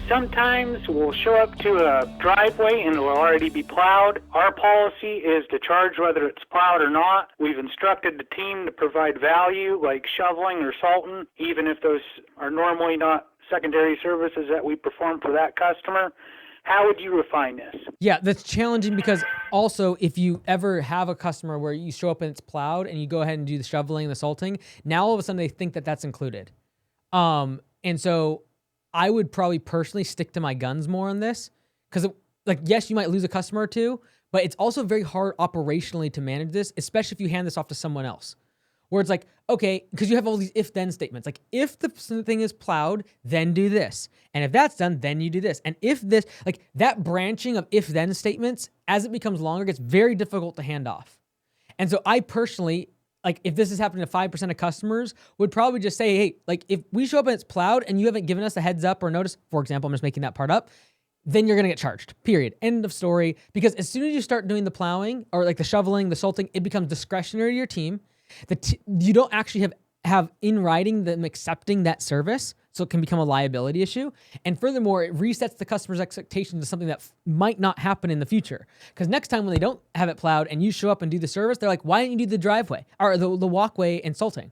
Sometimes we'll show up to a driveway and it will already be plowed. Our policy is to charge whether it's plowed or not. We've instructed the team to provide value like shoveling or salting, even if those are normally not secondary services that we perform for that customer. How would you refine this? Yeah, that's challenging because also if you ever have a customer where you show up and it's plowed and you go ahead and do the shoveling and the salting, now all of a sudden they think that that's included. And so I would probably personally stick to my guns more on this because, like, yes, you might lose a customer or two, but it's also very hard operationally to manage this, especially if you hand this off to someone else. Where it's like, okay, because you have all these if-then statements. Like, if the thing is plowed, then do this. And if that's done, then you do this. And if this, like, that branching of if-then statements, as it becomes longer, gets very difficult to hand off. And so I personally, like, if this is happening to 5% of customers, would probably just say, hey, like, if we show up and it's plowed and you haven't given us a heads up or notice, for example, I'm just making that part up, then you're going to get charged, period. End of story. Because as soon as you start doing the plowing or like the shoveling, the salting, it becomes discretionary to your team. You don't actually have in writing them accepting that service, so it can become a liability issue. And furthermore, it resets the customer's expectations to something that might not happen in the future. Because next time when they don't have it plowed and you show up and do the service, they're like, why didn't you do the driveway or the walkway and salting?